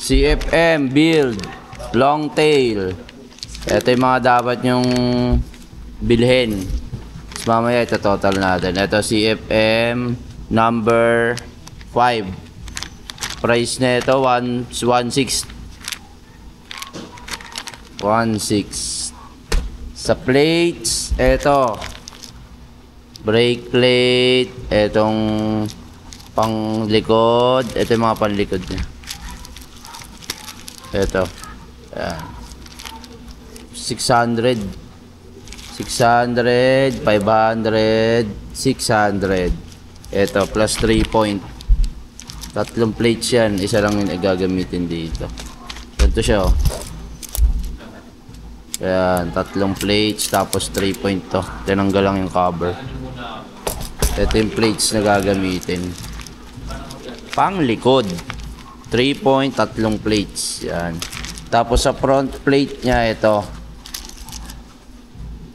CFM build long tail. Ito yung mga dapat nyong bilhin. Mamaya ito total natin. Ito CFM number 5. Price na ito 1.6. Sa plates, ito brake plate, etong pang likod, ito yung mga panlikod niya. Ito. Ayan. 600, 500, 600. Ito, plus 3 point. Tatlong plates yan. Isa lang yung gagamitin dito. Ito siya, oh. Ayan, tatlong plates, tapos 3 point to. Tinanggal lang yung cover. Ito yung plates na gagamitin. Pang likod. 3 point, tatlong plates. Yan. Tapos sa front plate niya, ito.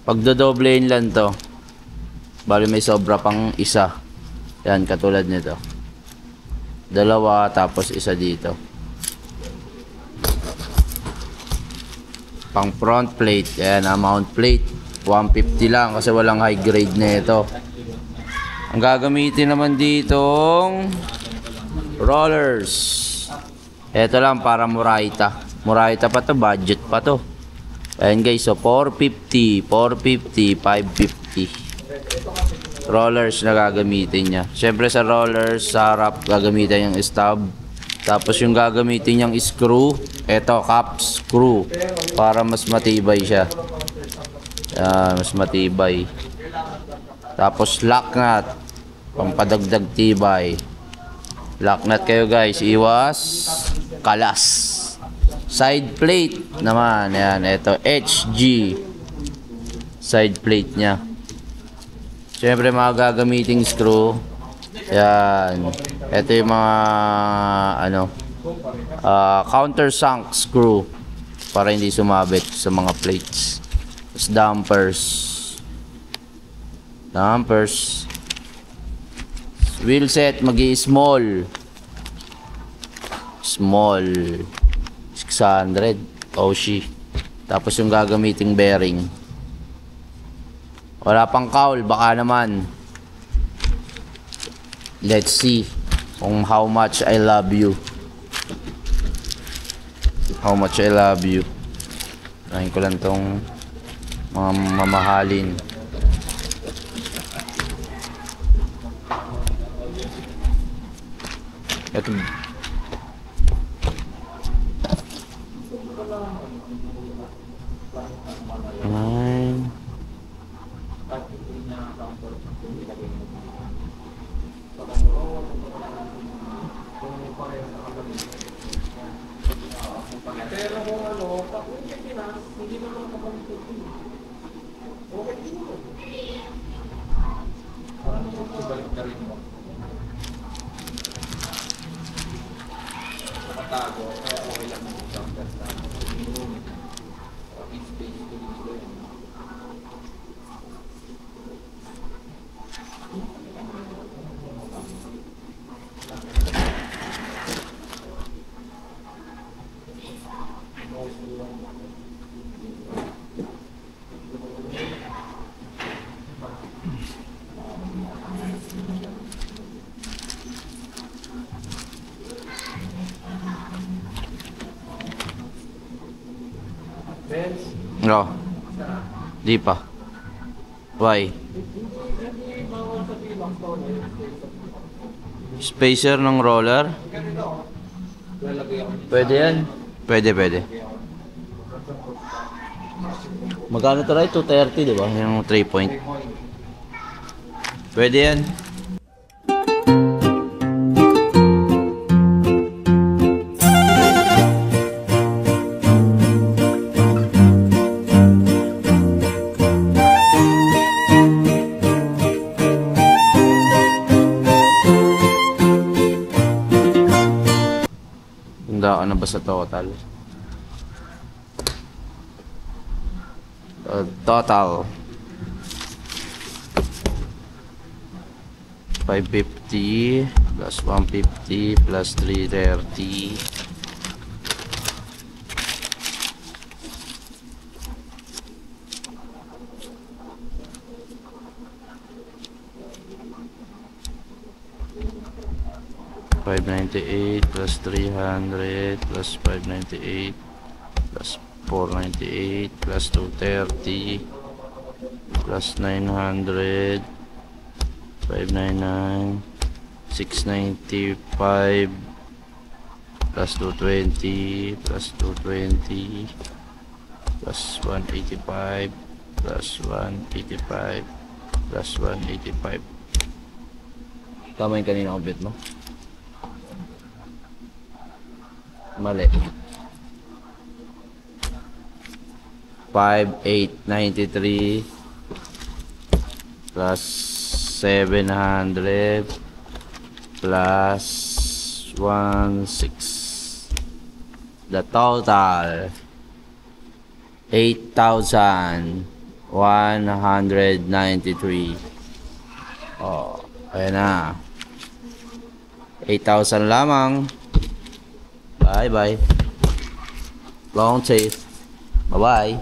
Pagdodoblein lang to. Bali may sobra pang isa. Yan, katulad nito. Dalawa, tapos isa dito. Pang front plate. Yan, mount plate. 150 lang kasi walang high grade na ito. Ang gagamitin naman ditong rollers. Ito lang para Murayta. Murayta pa to, budget pa to. Ayan guys, so 450, 550. Rollers na gagamitin niya. Siyempre sa rollers, sa harap gagamitin yung stub. Tapos yung gagamitin niyang screw, ito cap screw. Para mas matibay siya. Ayan, mas matibay. Tapos lock nut, pampadagdag tibay. Lock nut kayo guys, iwas kalas. Side plate naman, yan, ito HG side plate nya. Siyempre mga gagamiting screw, yan, ito yung mga ano, countersunk screw para hindi sumabit sa mga plates. Tapos dampers, wheel set small 600 Oshii. Tapos yung gagamiting bearing, wala pang cowl, baka naman. Let's see kung how much I love you. How much I love you. Nahin ko lang tong mga mamahalin. Ito. Nine. Pero kung ano, pag hindi naman makapagputin. Okay din mo. Parang balik na rin mo. Nakatago, kaya okay lang mo isang gas lang. Space to dito yun. No. Di pa. Why? Spacer ng roller? Pwede yan? Pwede. Magkano ito rin? 230, diba? Yung 3 point. Pwede yan. Handa ka na ba sa total? Total 550 plus 150 plus 330 298 plus 300 plus 598 plus 498 plus 230 plus 900 599 695 plus 220 plus 220 plus 185 plus 185 plus 185. Tama yung kanina compute mo? Mali. 5893 plus 700 plus 16. The total 8,193. Oh, ayan na. 8,000 lamang. Bye bye. Long safe. Bye bye.